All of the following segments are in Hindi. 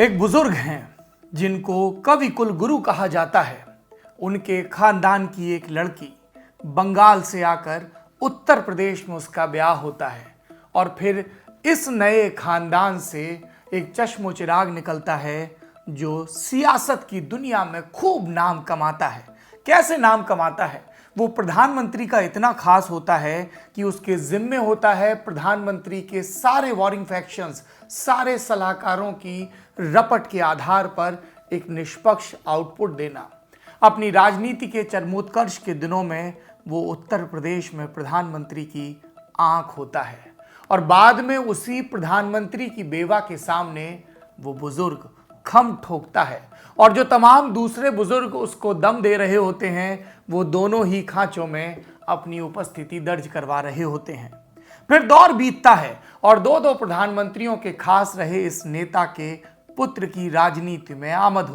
एक बुजुर्ग हैं जिनको कवि कुल गुरु कहा जाता है। उनके खानदान की एक लड़की बंगाल से आकर उत्तर प्रदेश में उसका ब्याह होता है और फिर इस नए खानदान से एक चश्मो चिराग निकलता है जो सियासत की दुनिया में खूब नाम कमाता है। कैसे नाम कमाता है? वो प्रधानमंत्री का इतना खास होता है कि उसके जिम्मे होता है प्रधानमंत्री के सारे वॉरिंग फैक्शंस, सारे सलाहकारों की रपट के आधार पर एक निष्पक्ष आउटपुट देना। अपनी राजनीति के चरमोत्कर्ष के दिनों में वो उत्तर प्रदेश में प्रधानमंत्री की आंख होता है और बाद में उसी प्रधानमंत्री की बेवा के सामने वो बुजुर्ग खम ठोकता है और जो तमाम दूसरे बुजुर्ग उसको दम दे रहे होते हैं वो दोनों ही खांचों में अपनी उपस्थिति दर्ज करवा रहे होते हैं। फिर दौर बीतता है और दो प्रधानमंत्रियों के खास रहे इस नेता के पुत्र की राजनीति में आमद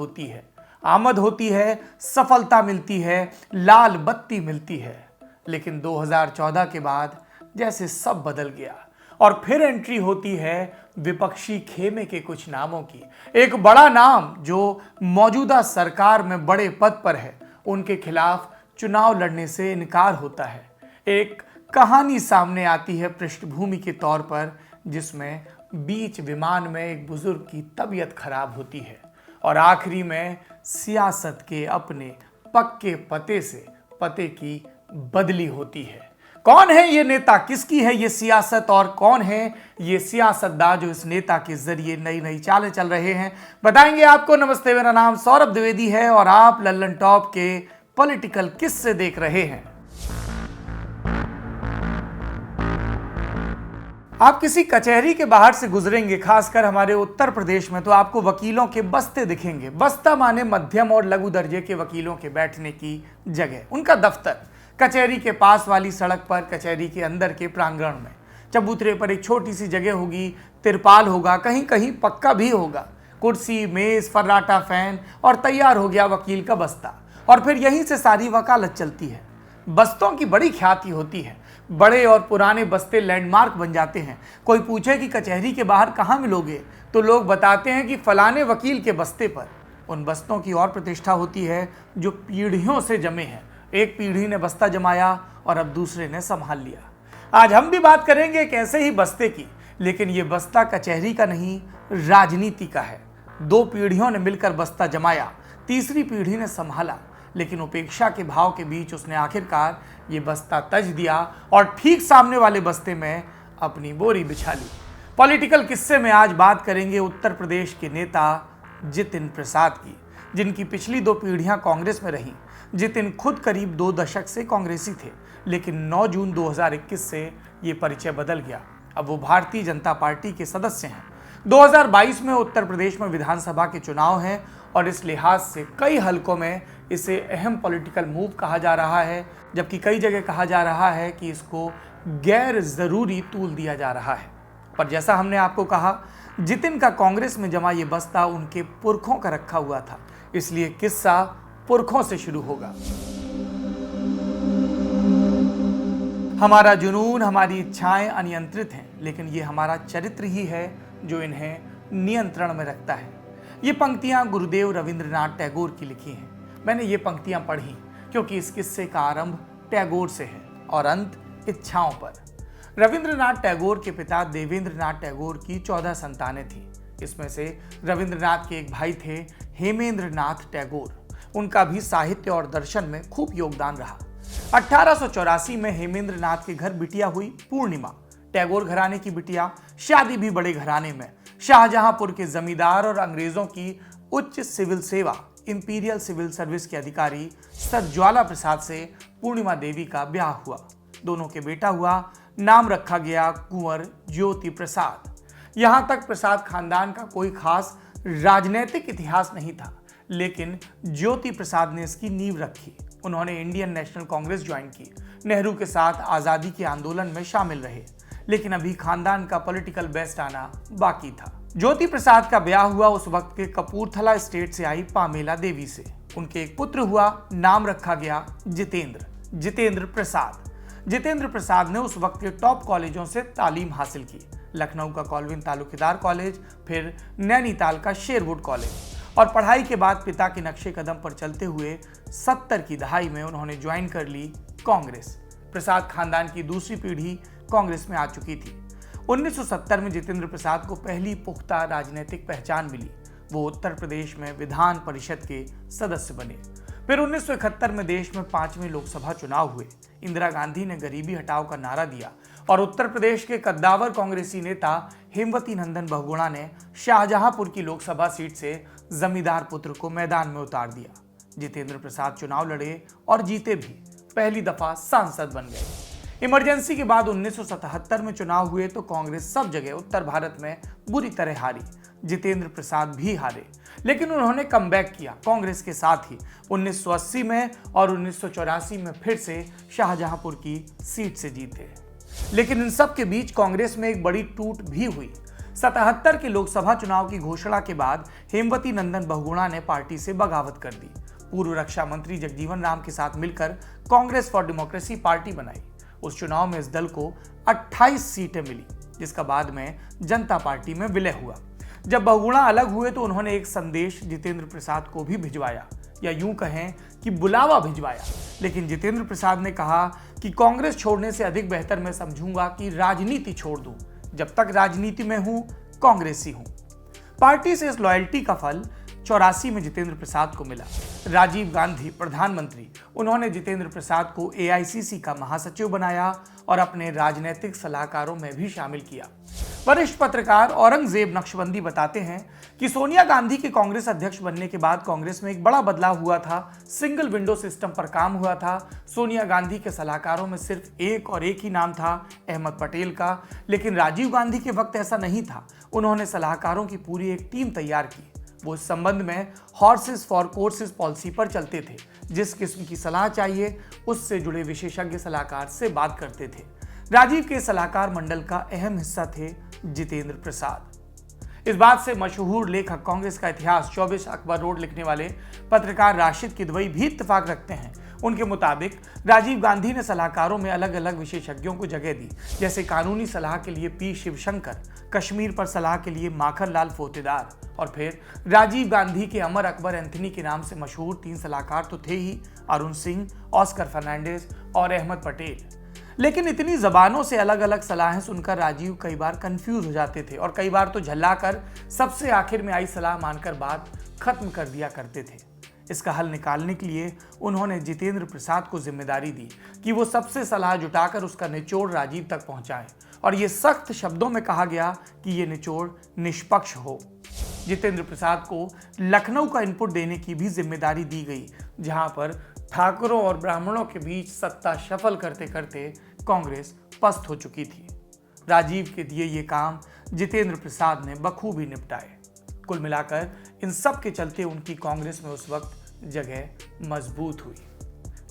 होती है, सफलता मिलती है, लाल बत्ती मिलती है। लेकिन 2014 के बाद जैसे सब बदल गया और फिर एंट्री होती है विपक्षी खेमे के कुछ नामों की। एक बड़ा नाम जो मौजूदा सरकार में बड़े पद पर है, उनके खिलाफ चुनाव लड़ने से इनकार होता है। एक कहानी सामने आती है पृष्ठभूमि के तौर पर, जिसमें बीच विमान में एक बुजुर्ग की तबीयत खराब होती है और आखिरी में सियासत के अपने पक्के पते से पते की बदली होती है। कौन है ये नेता, किसकी है ये सियासत और कौन है ये सियासतदान जो इस नेता के जरिए नई नई चालें चल रहे हैं, बताएंगे आपको। नमस्ते, मेरा नाम सौरभ द्विवेदी है और आप लल्लन टॉप के पॉलिटिकल किस्से देख रहे हैं। आप किसी कचहरी के बाहर से गुजरेंगे, खासकर हमारे उत्तर प्रदेश में, तो आपको वकीलों के बस्ते दिखेंगे। बस्ता माने मध्यम और लघु दर्जे के वकीलों के बैठने की जगह, उनका दफ्तर कचहरी के पास वाली सड़क पर, कचहरी के अंदर के प्रांगण में। चबूतरे पर एक छोटी सी जगह होगी, तिरपाल होगा, कहीं कहीं पक्का भी होगा, कुर्सी, मेज, फर्राटा, फैन और तैयार हो गया वकील का बस्ता। और फिर यहीं से सारी वकालत चलती है। बस्तों की बड़ी ख्याति होती है, बड़े और पुराने बस्ते लैंडमार्क बन जाते हैं। कोई पूछे कि कचहरी के बाहर कहाँ मिलोगे, तो लोग बताते हैं कि फलाने वकील के बस्ते पर। उन बस्तों की और प्रतिष्ठा होती है जो पीढ़ियों से जमे हैं। एक पीढ़ी ने बस्ता जमाया और अब दूसरे ने संभाल लिया। आज हम भी बात करेंगे एक ऐसे ही बस्ते की, लेकिन ये बस्ता कचहरी का नहीं, राजनीति का है। दो पीढ़ियों ने मिलकर बस्ता जमाया, तीसरी पीढ़ी ने संभाला, लेकिन उपेक्षा के भाव के बीच उसने आखिरकार ये बस्ता तज दिया और ठीक सामने वाले बस्ते में अपनी बोरी बिछा ली। पॉलिटिकल किस्से में आज बात करेंगे उत्तर प्रदेश के नेता जितिन प्रसाद की, जिनकी पिछली दो पीढ़ियां कांग्रेस में रहीं। जितिन खुद करीब 2 दशक से कांग्रेसी थे, लेकिन 9 जून 2021 से ये परिचय बदल गया। अब वो भारतीय जनता पार्टी के सदस्य हैं। 2022 में उत्तर प्रदेश में विधानसभा के चुनाव हैं और इस लिहाज से कई हलकों में इसे अहम पॉलिटिकल मूव कहा जा रहा है, जबकि कई जगह कहा जा रहा है कि इसको गैर जरूरी तूल दिया जा रहा है। पर जैसा हमने आपको कहा, जितिन का कांग्रेस में जमा ये बस्ता उनके पुरखों का रखा हुआ था, इसलिए किस्सा पुरखों से शुरू होगा। हमारा जुनून, हमारी इच्छाएं अनियंत्रित हैं, लेकिन ये हमारा चरित्र ही है जो इन्हें नियंत्रण में रखता है। ये पंक्तियां गुरुदेव रविंद्रनाथ टैगोर की लिखी हैं। मैंने ये पंक्तियां पढ़ी क्योंकि इस किस्से का आरंभ टैगोर से है और अंत इच्छाओं पर। रविंद्रनाथ टैगोर के पिता देवेंद्रनाथ टैगोर की 14 संतानें थीं। इसमें से रविंद्रनाथ के एक भाई थे हेमेंद्रनाथ टैगोर। उनका भी साहित्य और दर्शन में खूब योगदान रहा। 1884 में हेमेंद्रनाथ के घर बिटिया हुई पूर्णिमा, टैगोर घराने की बिटिया, शादी भी बड़े घराने में। शाहजहांपुर के जमींदार और अंग्रेजों की उच्च सिविल सेवा, इंपीरियल सिविल सर्विस के अधिकारी सर ज्वाला प्रसाद से पूर्णिमा देवी का ब्याह हुआ। दोनों के बेटा हुआ, नाम रखा गया कुंवर ज्योति प्रसाद। यहां तक प्रसाद खानदान का कोई खास राजनैतिक इतिहास नहीं था, लेकिन ज्योति प्रसाद ने इसकी नींव रखी। उन्होंने इंडियन नेशनल कांग्रेस ज्वाइन की, नेहरू के साथ आजादी के आंदोलन में शामिल रहे, लेकिन अभी खानदान का पॉलिटिकल बेस्ट आना बाकी था। ज्योति प्रसाद का ब्याह हुआ उस वक्त के कपूरथला स्टेट से आई पामेला देवी से। उनके एक पुत्र हुआ, नाम रखा गया जितेंद्र प्रसाद। जितेंद्र प्रसाद ने उस वक्त के टॉप कॉलेजों से तालीम हासिल की, लखनऊ का कॉल्विन तालुकेदार कॉलेज, फिर नैनीताल का शेरवुड कॉलेज। और पढ़ाई के बाद पिता के नक्शे कदम पर चलते हुए 70 की दहाई में उन्होंने ज्वाइन कर ली कांग्रेस। प्रसाद खानदान की दूसरी पीढ़ी कांग्रेस में आ चुकी थी। 1970 में जितेंद्र प्रसाद को पहली पुख्ता राजनीतिक पहचान मिली। वो उत्तर प्रदेश में विधान परिषद के सदस्य बने। फिर 1971 में देश में 5वें लोकसभा चुनाव हुए। इंदिरा गांधी ने गरीबी हटाओ का नारा दिया और उत्तर प्रदेश के कद्दावर कांग्रेसी नेता हेमवती नंदन बहुगुणा ने शाहजहांपुर की लोकसभा सीट से जमींदार पुत्र को मैदान में उतार दिया। जितेंद्र प्रसाद चुनाव लड़े और जीते भी, पहली दफा सांसद बन गए। इमरजेंसी के बाद 1977 में चुनाव हुए तो कांग्रेस सब जगह उत्तर भारत में बुरी तरह हारी। जितेंद्र प्रसाद भी हारे, लेकिन उन्होंने कमबैक किया कांग्रेस के साथ ही 1980 में और 1984 में फिर से शाहजहांपुर की सीट से जीते। लेकिन इन सब के बीच कांग्रेस में एक बड़ी टूट भी हुई। 77 के लोकसभा चुनाव की घोषणा के बाद हेमवती नंदन बहुगुणा ने पार्टी से बगावत कर दी। पूर्व रक्षा मंत्री जगजीवन राम के साथ मिलकर कांग्रेस फॉर डेमोक्रेसी पार्टी बनाई। उस चुनाव में इस दल को 28 सीटें मिली, जिसका बाद में जनता पार्टी में विलय हुआ। जब बहुगुणा अलग हुए तो उन्होंने एक संदेश जितेंद्र प्रसाद को भी भिजवाया, या यूं कहें कि बुलावा भिजवाया। लेकिन जितेंद्र प्रसाद ने कहा कि कांग्रेस छोड़ने से अधिक बेहतर मैं समझूंगा कि राजनीति छोड़ दूं। जब तक राजनीति में हूं, कांग्रेसी हूं। पार्टी से इस लॉयल्टी का फल 84 में जितेंद्र प्रसाद को मिला। राजीव गांधी प्रधानमंत्री, उन्होंने जितेंद्र प्रसाद को एआईसीसी का महासचिव बनाया और अपने राजनीतिक सलाहकारों में भी शामिल किया। वरिष्ठ पत्रकार औरंगजेब नक्शबंदी बताते हैं कि सोनिया गांधी के कांग्रेस अध्यक्ष बनने के बाद कांग्रेस में एक बड़ा बदलाव हुआ था। सिंगल विंडो सिस्टम पर काम हुआ था। सोनिया गांधी के सलाहकारों में सिर्फ एक ही नाम था, अहमद पटेल का। लेकिन राजीव गांधी के वक्त ऐसा नहीं था। उन्होंने सलाहकारों की पूरी एक टीम तैयार की। वो इस संबंध में हॉर्सेस फॉर कोर्सेस पॉलिसी पर चलते थे। जिस किस्म की सलाह चाहिए उससे जुड़े विशेषज्ञ सलाहकार से बात करते थे। राजीव के सलाहकार मंडल का अहम हिस्सा थे जितेंद्र प्रसाद। इस बात से मशहूर लेखक, कांग्रेस का इतिहास 24 अकबर रोड लिखने वाले पत्रकार राशिद किदवई भी इत्तेफाक रखते हैं। उनके मुताबिक राजीव गांधी ने सलाहकारों में अलग अलग विशेषज्ञों को जगह दी, जैसे कानूनी सलाह के लिए पी शिवशंकर, कश्मीर पर सलाह के लिए माखन लाल फोतेदार, और फिर राजीव गांधी के अमर अकबर एंथनी के नाम से मशहूर 3 सलाहकार तो थे ही, अरुण सिंह, ऑस्कर फर्नांडिस और अहमद पटेल। लेकिन इतनी जबानों से अलग अलग सलाहें सुनकर राजीव कई बार कंफ्यूज हो जाते थे और कई बार तो झल्लाकर सबसे आखिर में आई सलाह मानकर बात खत्म कर दिया करते थे। इसका हल निकालने के लिए उन्होंने जितेंद्र प्रसाद को जिम्मेदारी दी कि वो सबसे सलाह जुटाकर उसका निचोड़ राजीव तक पहुंचाएं, और ये सख्त शब्दों में कहा गया कि ये निचोड़ निष्पक्ष हो। जितेंद्र प्रसाद को लखनऊ का इनपुट देने की भी जिम्मेदारी दी गई, जहां पर ठाकुरों और ब्राह्मणों के बीच सत्ता शफल करते करते कांग्रेस पस्त हो चुकी थी। राजीव के दिए ये काम जितेंद्र प्रसाद ने बखूबी निपटाए। कुल मिलाकर इन सब के चलते उनकी कांग्रेस में उस वक्त जगह मजबूत हुई।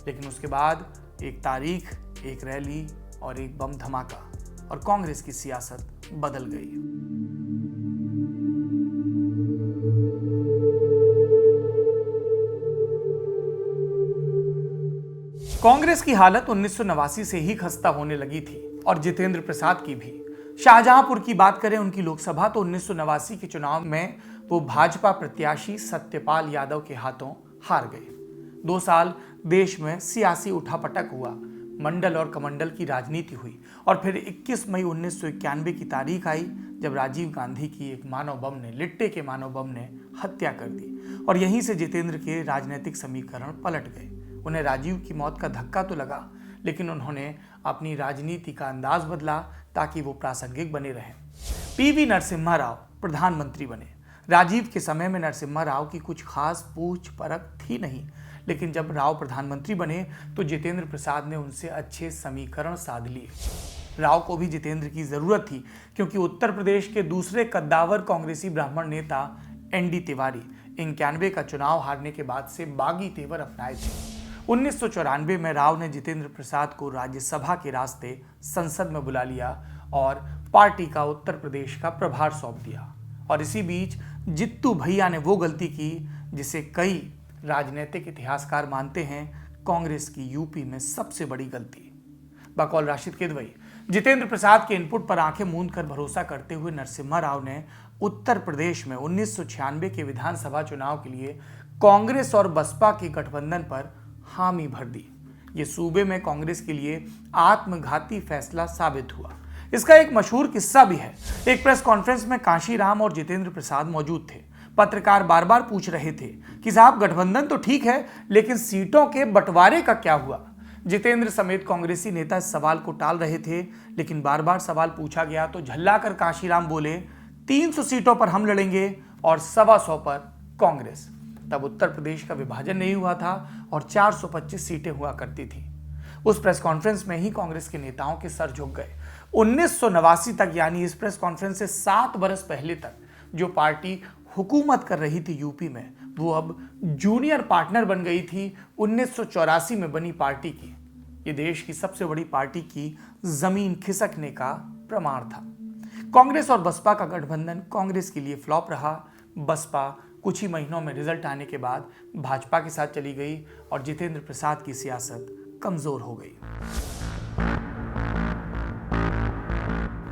लेकिन उसके बाद एक तारीख, एक रैली और एक बम धमाका, और कांग्रेस की सियासत बदल गई। कांग्रेस की हालत 1989 से ही खस्ता होने लगी थी, और जितेंद्र प्रसाद की भी। शाहजहांपुर की बात करें उनकी लोकसभा, तो 1989 के चुनाव में वो भाजपा प्रत्याशी सत्यपाल यादव के हाथों हार गए। 2 साल देश में सियासी उठापटक हुआ, मंडल और कमंडल की राजनीति हुई, और फिर 21 मई 1991 की तारीख आई जब राजीव गांधी की एक मानव बम ने, लिट्टे के मानव बम ने हत्या कर दी, और यहीं से जितेंद्र के राजनीतिक समीकरण पलट गए। उन्हें राजीव की मौत का धक्का तो लगा, लेकिन उन्होंने अपनी राजनीति का अंदाज बदला ताकि वो प्रासंगिक बने रहें। पीवी नरसिम्हा राव प्रधानमंत्री बने। राजीव के समय में नरसिम्हा राव की कुछ खास पूछ परख थी नहीं, लेकिन जब राव प्रधानमंत्री बने तो जितेंद्र प्रसाद ने उनसे अच्छे समीकरण साध लिए। राव को भी जितेंद्र की जरूरत थी, क्योंकि उत्तर प्रदेश के दूसरे कद्दावर कांग्रेसी ब्राह्मण नेता एनडी तिवारी 91 का चुनाव हारने के बाद से बागी तेवर अपनाए थे। 1994 में राव ने जितेंद्र प्रसाद को राज्यसभा के रास्ते संसद में बुला लिया और पार्टी का उत्तर प्रदेश का प्रभार सौंप दिया। और इसी बीच जित्तू भैया ने वो गलती की जिसे कई राजनीतिक इतिहासकार मानते हैं कांग्रेस की यूपी में सबसे बड़ी गलती। बकौल राशिद किदवई, जितेंद्र प्रसाद के इनपुट पर आंखें मूंद कर भरोसा करते हुए नरसिम्हा राव ने उत्तर प्रदेश में 1996 के विधानसभा चुनाव के लिए कांग्रेस और बसपा के गठबंधन पर हामी भर दी। ये सूबे में कांग्रेस के लिए आत्मघाती फैसला साबित हुआ। इसका एक मशहूर किस्सा भी है। एक प्रेस कॉन्फ्रेंस में कांशीराम और जितेंद्र प्रसाद मौजूद थे। पत्रकार बार बार पूछ रहे थे कि साहब गठबंधन तो ठीक है, लेकिन सीटों के बंटवारे का क्या हुआ। जितेंद्र समेत कांग्रेसी नेता इस सवाल को टाल रहे थे, लेकिन बार बार सवाल पूछा गया तो झल्लाकर कांशीराम बोले 300 सीटों पर हम लड़ेंगे और 125 पर कांग्रेस। तब उत्तर प्रदेश का विभाजन नहीं हुआ था और 425 सीटें हुआ करती थी। उस प्रेस कॉन्फ्रेंस में ही कांग्रेस के नेताओं के सर झुक गए। 1989 तक, यानी इस प्रेस कॉन्फ्रेंस से 7 बरस पहले तक, जो पार्टी हुकूमत कर रही थी यूपी में, वो अब जूनियर पार्टनर बन गई थी 1984 में बनी पार्टी की। ये देश की सबसे बड़ी पार्टी की जमीन खिसकने का प्रमाण था। कांग्रेस और बसपा का गठबंधन कांग्रेस के लिए फ्लॉप रहा। बसपा कुछ ही महीनों में रिजल्ट आने के बाद भाजपा के साथ चली गई और जितेंद्र प्रसाद की सियासत कमजोर हो गई।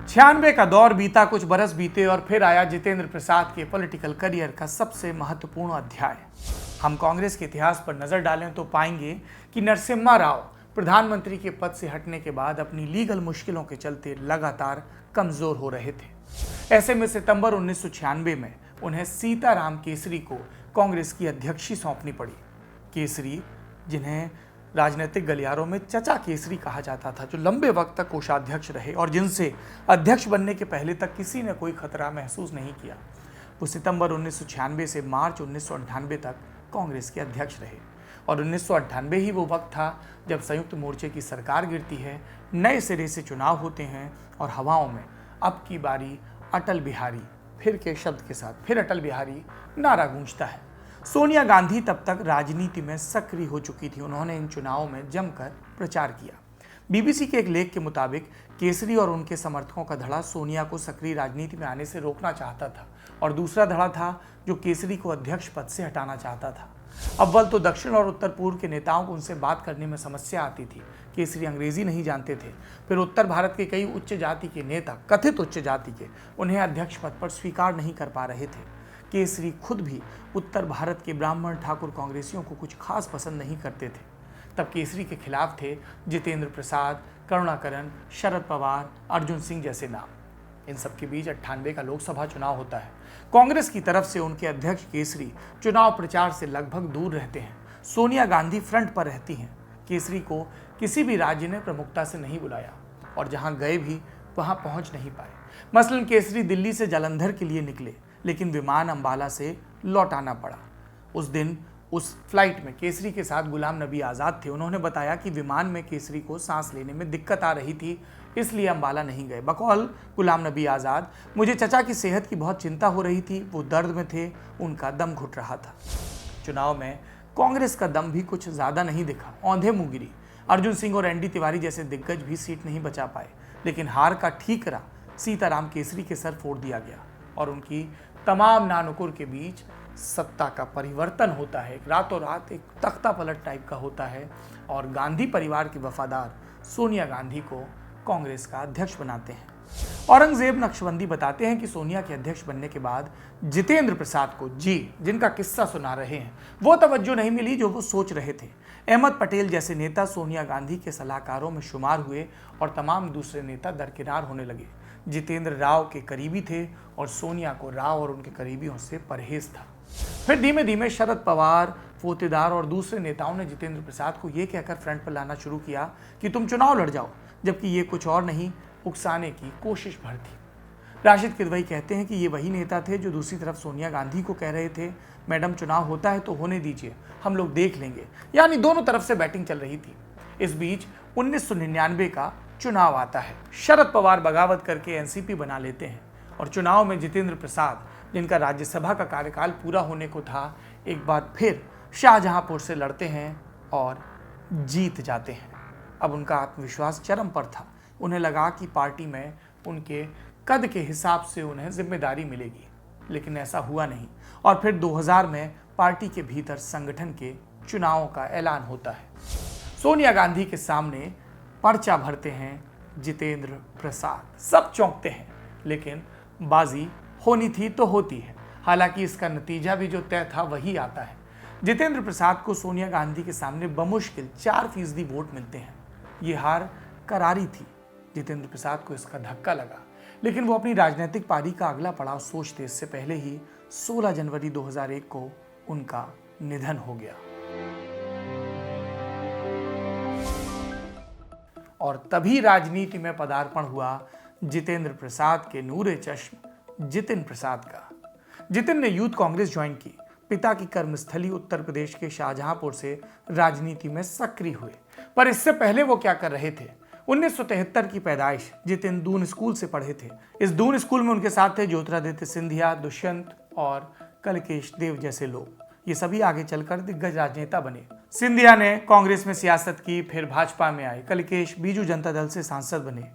96 का दौर बीता, कुछ बरस बीते और फिर आया जितेंद्र प्रसाद के पॉलिटिकल करियर का सबसे महत्वपूर्ण अध्याय। हम कांग्रेस के इतिहास पर नजर डालें तो पाएंगे कि नरसिम्हा राव प्रधानमंत्री के पद से हटने के बाद अपनी लीगल मुश्किलों के चलते लगातार कमजोर हो रहे थे। ऐसे में सितंबर 1996 में उन्हें सीताराम केसरी को कांग्रेस की अध्यक्षी सौंपनी पड़ी। केसरी, जिन्हें राजनीतिक गलियारों में चचा केसरी कहा जाता था, जो लंबे वक्त तक कोषाध्यक्ष रहे और जिनसे अध्यक्ष बनने के पहले तक किसी ने कोई खतरा महसूस नहीं किया, वो सितंबर 1996 से मार्च 1998 तक कांग्रेस के अध्यक्ष रहे। और 1998 ही वो वक्त था जब संयुक्त मोर्चे की सरकार गिरती है, नए सिरे से चुनाव होते हैं और हवाओं में अब की बारी अटल बिहारी फिर के शब्द के साथ फिर अटल बिहारी नारा गूंजता है। सोनिया गांधी तब तक राजनीति में सक्रिय हो चुकी थी। उन्होंने इन चुनावों में जमकर प्रचार किया। बीबीसी के एक लेख के मुताबिक केसरी और उनके समर्थकों का धड़ा सोनिया को सक्रिय राजनीति में आने से रोकना चाहता था और दूसरा धड़ा था जो केसरी को अध्यक्ष पद से हटाना चाहता था। अव्वल तो दक्षिण और उत्तर पूर्व के नेताओं को उनसे बात करने में समस्या आती थी। केसरी अंग्रेजी नहीं जानते थे। फिर उत्तर भारत के कई उच्च जाति के नेता, कथित उच्च जाति के, उन्हें अध्यक्ष पद पर स्वीकार नहीं कर पा रहे थे। केसरी खुद भी उत्तर भारत के ब्राह्मण ठाकुर कांग्रेसियों को कुछ खास पसंद नहीं करते थे। तब केसरी के खिलाफ थे जितेंद्र प्रसाद, करुणाकरण, शरद पवार, अर्जुन सिंह जैसे नाम। इन सब के बीच 98 का लोकसभा चुनाव होता है। कांग्रेस की तरफ से उनके अध्यक्ष केसरी चुनाव प्रचार से लगभग दूर रहते हैं। सोनिया गांधी फ्रंट पर रहती हैं। केसरी को किसी भी राज्य ने प्रमुखता से नहीं बुलाया और जहां गए भी वहां पहुंच नहीं पाए। मसलन केसरी दिल्ली से जालंधर के लिए निकले, लेकिन विमान अंबाला से लौट आना पड़ा। उस दिन उस फ्लाइट में केसरी के साथ गुलाम नबी आज़ाद थे। उन्होंने बताया कि विमान में केसरी को सांस लेने में दिक्कत आ रही थी, इसलिए अंबाला नहीं गए। बकौल गुलाम नबी आज़ाद, मुझे चचा की सेहत की बहुत चिंता हो रही थी, वो दर्द में थे, उनका दम घुट रहा था। चुनाव में कांग्रेस का दम भी कुछ ज़्यादा नहीं दिखा, औंधे मुँह गिरी। अर्जुन सिंह और एनडी तिवारी जैसे दिग्गज भी सीट नहीं बचा पाए, लेकिन हार का ठीकरा सीताराम केसरी के सर फोड़ दिया गया और उनकी तमाम नानुकुर के बीच सत्ता का परिवर्तन होता है। रातों रात एक तख्ता पलट टाइप का होता है और गांधी परिवार के वफादार सोनिया गांधी को कांग्रेस का अध्यक्ष बनाते हैं। औरंगजेब नक्शबंदी बताते हैं कि सोनिया के अध्यक्ष बनने के बाद जितेंद्र प्रसाद को, जिनका किस्सा सुना रहे हैं, वो तवज्जो नहीं मिली जो वो सोच रहे थे। अहमद पटेल जैसे नेता सोनिया गांधी के सलाहकारों में शुमार हुए और तमाम दूसरे नेता दरकिनार होने लगे। जितेंद्र राव के करीबी थे और सोनिया को राव और उनके करीबियों से परहेज था। फिर धीमे धीमे शरद पवार, फोतेदार और दूसरे नेताओं ने जितेंद्र प्रसाद को ये कहकर फ्रंट पर लाना शुरू किया कि तुम चुनाव लड़ जाओ, जबकि ये कुछ और नहीं, उकसाने की कोशिश भर थी। राशिद किदवई कहते हैं कि ये वही नेता थे जो दूसरी तरफ सोनिया गांधी को कह रहे थे, मैडम चुनाव होता है तो होने दीजिए, हम लोग देख लेंगे। यानी दोनों तरफ से बैटिंग चल रही थी। इस बीच 1999 का चुनाव आता है। शरद पवार बगावत करके एनसीपी बना लेते हैं और चुनाव में जितेंद्र प्रसाद, जिनका राज्यसभा का कार्यकाल पूरा होने को था, एक बार फिर शाहजहांपुर से लड़ते हैं और जीत जाते हैं। अब उनका आत्मविश्वास चरम पर था। उन्हें लगा कि पार्टी में उनके कद के हिसाब से उन्हें जिम्मेदारी मिलेगी, लेकिन ऐसा हुआ नहीं। और फिर 2000 में पार्टी के भीतर संगठन के चुनावों का ऐलान होता है। सोनिया गांधी के सामने पर्चा भरते हैं जितेंद्र प्रसाद। सब चौंकते हैं, लेकिन बाजी होनी थी तो होती है। हालांकि इसका नतीजा भी जो तय था वही आता है। जितेंद्र प्रसाद को सोनिया गांधी के सामने बमुश्किल 4% वोट मिलते हैं। ये हार करारी थी। जितेंद्र प्रसाद को इसका धक्का लगा, लेकिन वो अपनी राजनीतिक पारी का अगला पड़ाव सोचते इससे पहले ही 16 जनवरी 2001 को उनका निधन हो गया। और तभी राजनीति में पदार्पण हुआ जितेंद्र प्रसाद के नूरे चश्म जितिन प्रसाद का। जितिन ने यूथ कांग्रेस ज्वाइन की। पिता की कर्मस्थली उत्तर प्रदेश के शाहजहांपुर से राजनीति में सक्रिय हुए। पर इससे पहले वो क्या कर रहे थे? 1973 की पैदाइश। जितिन दून स्कूल से पढ़े थे। इस दून स्कूल में उनके साथ थे ज्योतिरादित्य सिंधिया, दुष्यंत और कलकेश देव जैसे लोग। ये सभी आगे चलकर दिग्गज राजनेता बने। सिंधिया ने कांग्रेस में सियासत की, फिर भाजपा में आए। कलकेश बीजू जनता दल से सांसद बने।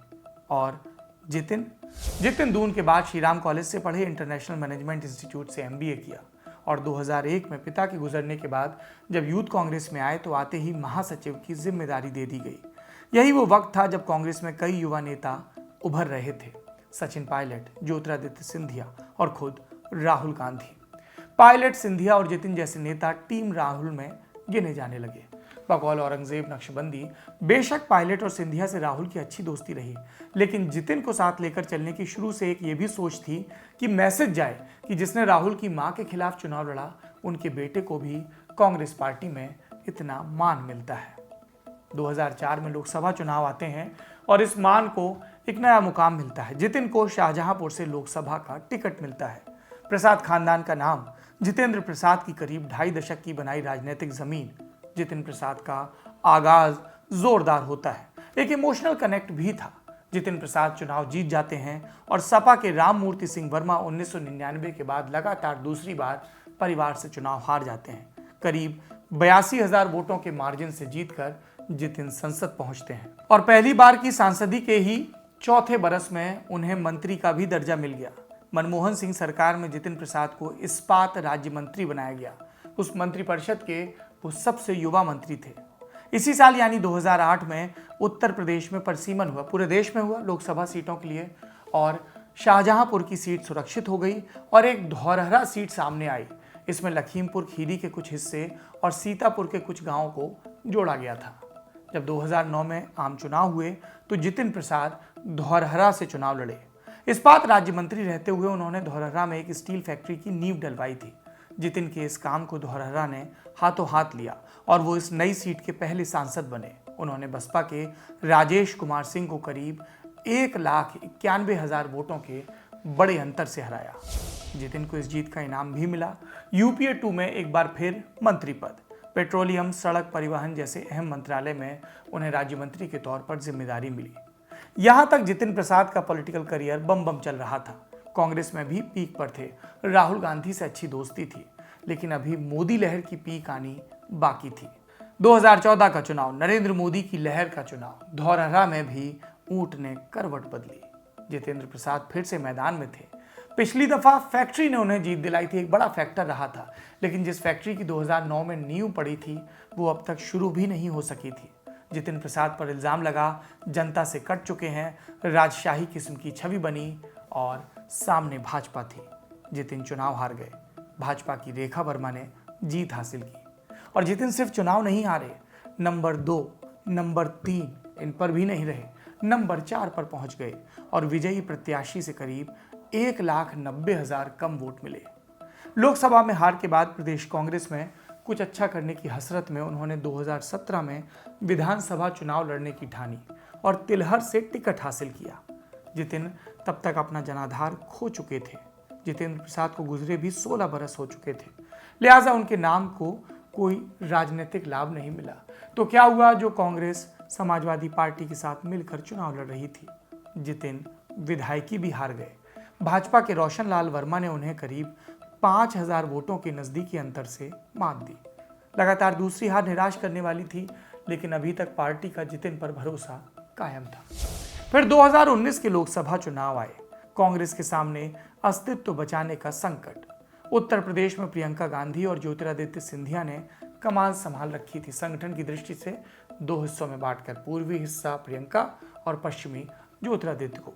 और जितिन दून के बाद श्रीराम कॉलेज से पढ़े, इंटरनेशनल मैनेजमेंट इंस्टीट्यूट से MBA किया। और 2001 में पिता के गुजरने के बाद जब यूथ कांग्रेस में आए तो आते ही महासचिव की जिम्मेदारी दे दी गई। यही वो वक्त था जब कांग्रेस में कई युवा नेता उभर रहे थे। सचिन पायलट, ज्योतिरादित्य सिंधिया और खुद राहुल गांधी। पायलट, सिंधिया और जितिन जैसे नेता टीम राहुल में गिने जाने लगे। बकौल औरंगजेब नक्शबंदी। बेशक पायलट और सिंधिया से राहुल की अच्छी दोस्ती रही, लेकिन जितिन को साथ लेकर चलने की शुरू से एक ये भी सोच थी कि मैसेज जाए कि जिसने राहुल की मां के खिलाफ चुनाव लड़ा, उनके बेटे को भी कांग्रेस पार्टी में इतना मान मिलता है। 2004 में लोकसभा चुनाव आते हैं और इस मान को एक नया मुकाम मिलता है। जितिन को शाहजहांपुर से लोकसभा का टिकट मिलता है। प्रसाद खानदान का नाम जितेंद्र प्रसाद की करीब 2.5 दशक की बनाई राजनीतिक जमीन। जितिन प्रसाद का आगाज जोरदार होता है। एक इमोशनल कनेक्ट भी था। जितिन प्रसाद चुनाव जीत जाते हैं और सपा के राम मूर्ति सिंह वर्मा 1999 के बाद लगातार दूसरी बार परिवार से चुनाव हार जाते हैं। करीब 82,000 वोटों के मार्जिन से जीतकर जितिन संसद पहुंचते हैं और पहली बार की सांसदी के ही चौथे बरस में उन्हें मंत्री का भी दर्जा मिल गया। मनमोहन सिंह सरकार में जितिन प्रसाद को इस्पात राज्य मंत्री बनाया गया। उस मंत्रिपरिषद के वो सबसे युवा मंत्री थे। इसी साल यानी 2008 में उत्तर प्रदेश में परसीमन हुआ। पूरे देश में हुआ लोकसभा सीटों के लिए, और शाहजहांपुर की सीट सुरक्षित हो गई और एक धौरहरा सीट सामने आई। इसमें लखीमपुर खीरी के कुछ हिस्से और सीतापुर के कुछ गांवों को जोड़ा गया था। जब 2009 में आम चुनाव हुए तो जितिन प्रसाद धौरहरा से चुनाव लड़े। इस्पात राज्य मंत्री रहते हुए उन्होंने धौरहरा में एक स्टील फैक्ट्री की नींव डलवाई थी। जितिन के इस काम को धौरहरा ने हाथों हाथ लिया और वो इस नई सीट के पहले सांसद बने। उन्होंने बसपा के राजेश कुमार सिंह को करीब 1,91,000 वोटों के बड़े अंतर से हराया। जितिन को इस जीत का इनाम भी मिला। UPA 2 में एक बार फिर मंत्री पद। पेट्रोलियम, सड़क परिवहन जैसे अहम मंत्रालय में उन्हें राज्य मंत्री के तौर पर जिम्मेदारी मिली। यहां तक जितिन प्रसाद का पॉलिटिकल करियर बम बम चल रहा था। कांग्रेस में भी पीक पर थे। राहुल गांधी से अच्छी दोस्ती थी, लेकिन अभी मोदी लहर की पीक आनी बाकी थी। 2014 का चुनाव, नरेंद्र मोदी की लहर का चुनाव। धौरहरा में भी ऊंट ने करवट बदली। जितेंद्र प्रसाद फिर से मैदान में थे। पिछली दफा फैक्ट्री ने उन्हें जीत दिलाई थी, एक बड़ा फैक्टर रहा था, लेकिन जिस फैक्ट्री की 2009 में नींव पड़ी थी वो अब तक शुरू भी नहीं हो सकी थी। जितिन प्रसाद पर इल्जाम लगा, जनता से कट चुके हैं, राजशाही किस्म की छवि बनी और सामने भाजपा थी। जितिन चुनाव हार गए। भाजपा की रेखा वर्मा ने जीत हासिल की और जितिन सिर्फ चुनाव नहीं हारे, नंबर 2, नंबर 3 इन पर भी नहीं रहे, नंबर 4 पर पहुंच गए और विजयी प्रत्याशी से करीब 1,90,000 कम वोट मिले। लोकसभा में हार के बाद प्रदेश कांग्रेस में कुछ अच्छा करने की हसरत में उन्होंने 2017 में विधानसभा चुनाव लड़ने की ठानी और तिलहर से टिकट हासिल किया। जितिन तब तक अपना जनाधार खो चुके थे। जितेंद्र प्रसाद को गुजरे भी 16 बरस हो चुके थे, लिहाजा उनके नाम को कोई राजनीतिक लाभ नहीं मिला। तो क्या हुआ? जो कांग्रेस समाजवादी पार्टी के साथ मिलकर चुनाव लड़ रही थी, जितिन विधायकी भी हार गए। भाजपा के रोशन लाल वर्मा ने उन्हें करीब 5,000 वोटों के नजदीकी अंतर से मात दी। लगातार दूसरी हार निराश करने वाली थी, लेकिन अभी तक पार्टी का जितिन पर भरोसा कायम था। फिर 2019 के लोकसभा चुनाव आए। कांग्रेस के सामने अस्तित्व बचाने का संकट। उत्तर प्रदेश में प्रियंका गांधी और ज्योतिरादित्य सिंधिया ने कमान संभाल रखी थी। संगठन की दृष्टि से 2 हिस्सों में बांटकर, पूर्वी हिस्सा प्रियंका और पश्चिमी ज्योतिरादित्य को।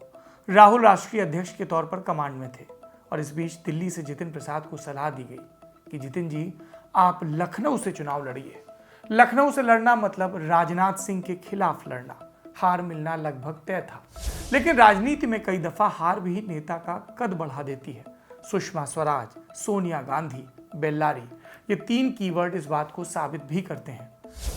राहुल राष्ट्रीय अध्यक्ष के तौर पर कमांड में थे और इस बीच दिल्ली से जितिन प्रसाद को सलाह दी गई कि जितिन जी, आप लखनऊ से चुनाव लड़िए। लखनऊ से लड़ना मतलब राजनाथ सिंह के खिलाफ लड़ना। हार मिलना लगभग तय था, लेकिन राजनीति में कई दफा हार भी नेता का कद बढ़ा देती है। सुषमा स्वराज, सोनिया गांधी, बेल्लारी, ये 3 कीवर्ड इस बात को साबित भी करते हैं।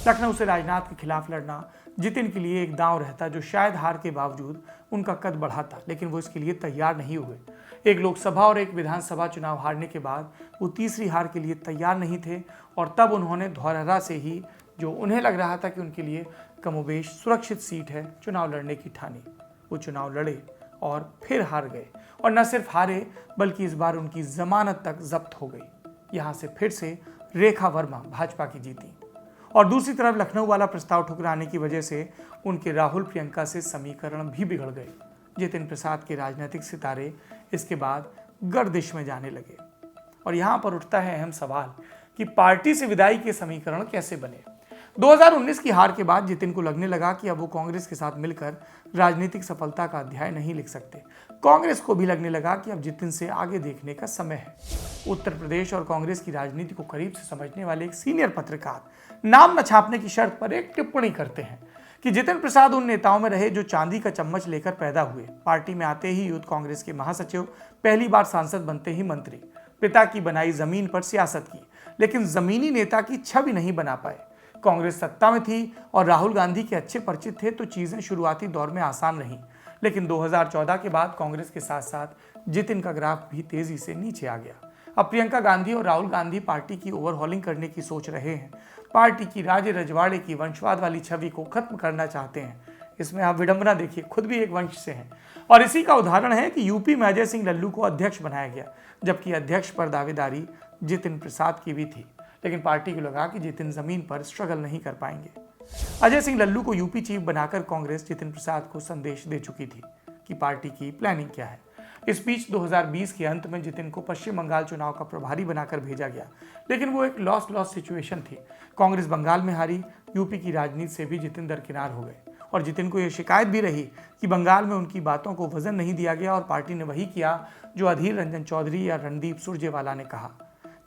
लखनऊ से राजनाथ के खिलाफ लड़ना जितिन के लिए एक दांव रहता जो शायद हार के बावजूद उनका कद बढ़ाता, लेकिन वो इसके लिए तैयार नहीं हुए। एक लोकसभा और एक विधानसभा चुनाव हारने के बाद वो तीसरी हार के लिए तैयार नहीं थे और तब उन्होंने धौरहरा से ही, जो उन्हें लग रहा था कि उनके लिए कमोबेश सुरक्षित सीट है, चुनाव लड़ने की ठानी। वो चुनाव लड़े और फिर हार गए, और न सिर्फ हारे बल्कि इस बार उनकी जमानत तक जब्त हो गई। यहाँ से फिर से रेखा वर्मा भाजपा की जीती, और दूसरी तरफ लखनऊ वाला प्रस्ताव ठुकराने की वजह से उनके राहुल प्रियंका से समीकरण भी बिगड़ गए। जितिन प्रसाद के राजनीतिक सितारे इसके बाद गर्दिश में जाने लगे, और यहाँ पर उठता है अहम सवाल कि पार्टी से विदाई के समीकरण कैसे बने। 2019 की हार के बाद जितिन को लगने लगा कि अब वो कांग्रेस के साथ मिलकर राजनीतिक सफलता का अध्याय नहीं लिख सकते। कांग्रेस को भी लगने लगा कि अब जितिन से आगे देखने का समय है। उत्तर प्रदेश और कांग्रेस की राजनीति को करीब से समझने वाले एक सीनियर पत्रकार नाम न छापने की शर्त पर एक टिप्पणी करते हैं कि जितिन प्रसाद उन नेताओं में रहे जो चांदी का चम्मच लेकर पैदा हुए। पार्टी में आते ही यूथ कांग्रेस के महासचिव, पहली बार सांसद बनते ही मंत्री, पिता की बनाई जमीन पर सियासत की, लेकिन जमीनी नेता की छवि नहीं बना पाए। कांग्रेस सत्ता में थी और राहुल गांधी के अच्छे परिचित थे, तो चीजें शुरुआती दौर में आसान रहीं, लेकिन 2014 के बाद कांग्रेस के साथ साथ जितिन का ग्राफ भी तेजी से नीचे आ गया। अब प्रियंका गांधी और राहुल गांधी पार्टी की ओवरहॉलिंग करने की सोच रहे हैं। पार्टी की राजे रजवाड़े की वंशवाद वाली छवि को खत्म करना चाहते हैं। इसमें आप विडंबना देखिए, खुद भी एक वंश से हैं। और इसी का उदाहरण है कि यूपी में अजय सिंह लल्लू को अध्यक्ष बनाया गया, जबकि अध्यक्ष पर दावेदारी जितिन प्रसाद की भी थी, लेकिन पार्टी को लगा कि जितिन जमीन पर स्ट्रगल नहीं कर पाएंगे। अजय सिंह लल्लू को यूपी चीफ बनाकर कांग्रेस जितिन प्रसाद को संदेश दे चुकी थी कि पार्टी की प्लानिंग क्या है। इस बीच 2020 के अंत में जितिन को पश्चिम बंगाल चुनाव का प्रभारी बनाकर भेजा गया, लेकिन वो एक लॉस सिचुएशन थी। कांग्रेस बंगाल में हारी, यूपी की राजनीति से भी जितिन दरकिनार हो गए, और जितिन को यह शिकायत भी रही कि बंगाल में उनकी बातों को वजन नहीं दिया गया, और पार्टी ने वही किया जो अधीर रंजन चौधरी या रणदीप सुरजेवाला ने कहा।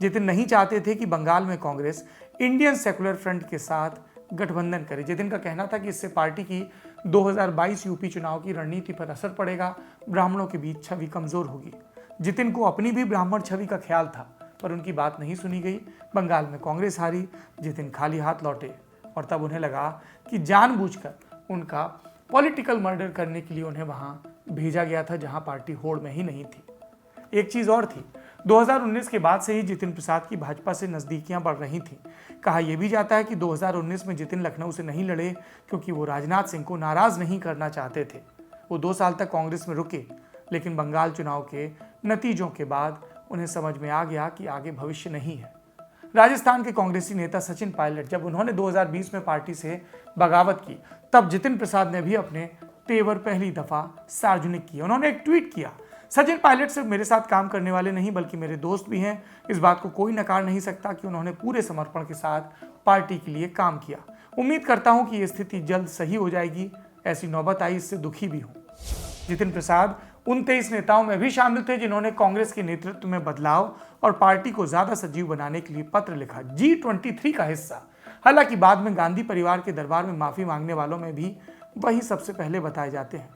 जितिन नहीं चाहते थे कि बंगाल में कांग्रेस इंडियन सेकुलर फ्रंट के साथ गठबंधन करे। जितिन का कहना था कि इससे पार्टी की 2022 यूपी चुनाव की रणनीति पर असर पड़ेगा, ब्राह्मणों के बीच छवि कमजोर होगी। जितिन को अपनी भी ब्राह्मण छवि का ख्याल था, पर उनकी बात नहीं सुनी गई। बंगाल में कांग्रेस हारी, जितिन खाली हाथ लौटे, और तब उन्हें लगा कि जानबूझकर उनका पॉलिटिकल मर्डर करने के लिए उन्हें वहां भेजा गया था, जहां पार्टी होड़ में ही नहीं थी। एक चीज और थी, 2019 के बाद से ही जितिन प्रसाद की भाजपा से नजदीकियां बढ़ रही थीं। कहा यह भी जाता है कि 2019 में जितिन लखनऊ से नहीं लड़े क्योंकि वो राजनाथ सिंह को नाराज नहीं करना चाहते थे। वो 2 साल तक कांग्रेस में रुके, लेकिन बंगाल चुनाव के नतीजों के बाद उन्हें समझ में आ गया कि आगे भविष्य नहीं है। राजस्थान के कांग्रेसी नेता सचिन पायलट, जब उन्होंने 2020 में पार्टी से बगावत की, तब जितिन प्रसाद ने भी अपने तेवर पहली दफा सार्वजनिक किए। उन्होंने एक ट्वीट किया, सचिन पायलट सिर्फ मेरे साथ काम करने वाले नहीं बल्कि मेरे दोस्त भी हैं। इस बात को कोई नकार नहीं सकता कि उन्होंने पूरे समर्पण के साथ पार्टी के लिए काम किया। उम्मीद करता हूं कि ये स्थिति जल्द सही हो जाएगी। ऐसी नौबत आई, इससे दुखी भी हूं। जितिन प्रसाद उन 23 नेताओं में भी शामिल थे जिन्होंने कांग्रेस के नेतृत्व में बदलाव और पार्टी को ज्यादा सजीव बनाने के लिए पत्र लिखा, G23 का हिस्सा। हालांकि बाद में गांधी परिवार के दरबार में माफी मांगने वालों में भी वही सबसे पहले बताए जाते हैं।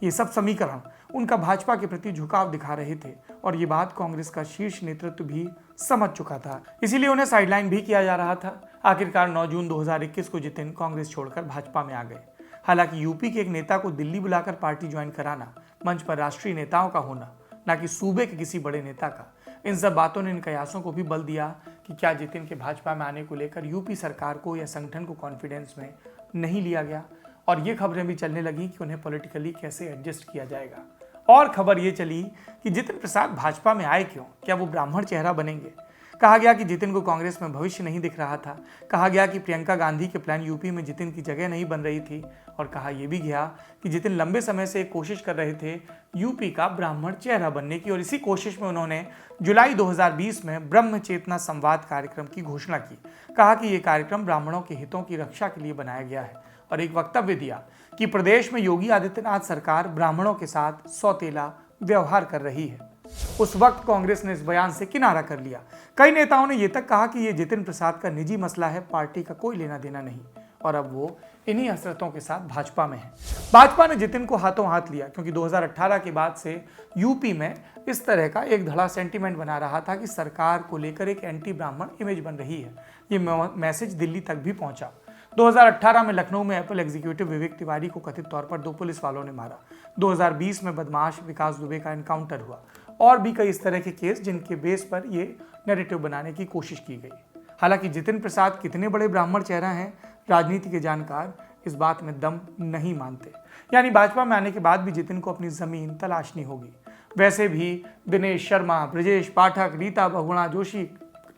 ये सब समीकरण उनका भाजपा के प्रति झुकाव दिखा रहे थे, और ये बात कांग्रेस का शीर्ष नेतृत्व भी समझ चुका था, इसीलिए उन्हें साइडलाइन भी किया जा रहा था। आखिरकार 9 जून 2021 को जितिन कांग्रेस छोड़कर भाजपा में आ गए। हालांकि यूपी के एक नेता को दिल्ली बुलाकर पार्टी ज्वाइन कराना मंच पर राष्ट्रीय नेताओं का होना, न कि सूबे के किसी बड़े नेता का, इन सब बातों ने इन कयासों को भी बल दिया कि क्या जितिन के भाजपा में आने को लेकर यूपी सरकार को या संगठन को कॉन्फिडेंस में नहीं लिया गया। और ये खबरें भी चलने लगी कि उन्हें पॉलिटिकली कैसे एडजस्ट किया जाएगा। और खबर ये चली कि जितिन प्रसाद भाजपा में आए क्यों, क्या वो ब्राह्मण चेहरा बनेंगे। कहा गया कि जितिन को कांग्रेस में भविष्य नहीं दिख रहा था। कहा गया कि प्रियंका गांधी के प्लान यूपी में जितिन की जगह नहीं बन रही थी, और कहा यह भी गया कि जितिन लंबे समय से कोशिश कर रहे थे यूपी का ब्राह्मण चेहरा बनने की, और इसी कोशिश में उन्होंने जुलाई 2020 में ब्रह्म चेतना संवाद कार्यक्रम की घोषणा की। कहा कि यह कार्यक्रम ब्राह्मणों के हितों की रक्षा के लिए बनाया गया है, और एक वक्तव्य दिया कि प्रदेश में योगी आदित्यनाथ सरकार ब्राह्मणों के साथ सौतेला व्यवहार कर रही है। उस वक्त कांग्रेस ने इस बयान से किनारा कर लिया। कई नेताओं ने यह तक कहा कि यह जितिन प्रसाद का निजी मसला है, पार्टी का कोई लेना देना नहीं, और अब वो इन्हीं हसरतों के साथ भाजपा में है। भाजपा ने जितिन को हाथों हाथ लिया क्योंकि 2018 के बाद से यूपी में इस तरह का एक धड़ा सेंटीमेंट बना रहा था कि सरकार को लेकर एक एंटी ब्राह्मण इमेज बन रही है। ये मैसेज दिल्ली तक भी पहुंचा। 2018 में लखनऊ में एप्पल एग्जीक्यूटिव विवेक तिवारी को कथित तौर पर 2 पुलिस वालों ने मारा। 2020 में बदमाश विकास दुबे का एनकाउंटर हुआ और भी कई इस तरह के केस जिनके बेस पर ये नैरेटिव बनाने की कोशिश की गई। हालांकि जितिन प्रसाद कितने बड़े ब्राह्मण चेहरा हैं, राजनीति के जानकार इस बात में दम नहीं मानते। यानी भाजपा में आने के बाद भी जितिन को अपनी जमीन तलाशनी होगी। वैसे भी दिनेश शर्मा, ब्रजेश पाठक, रीता बहुगुणा जोशी,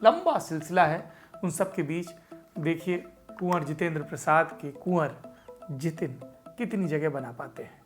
लंबा सिलसिला है। उन सब के बीच देखिए कुंवर जितेंद्र प्रसाद के कुंवर जितिन कितनी जगह बना पाते हैं।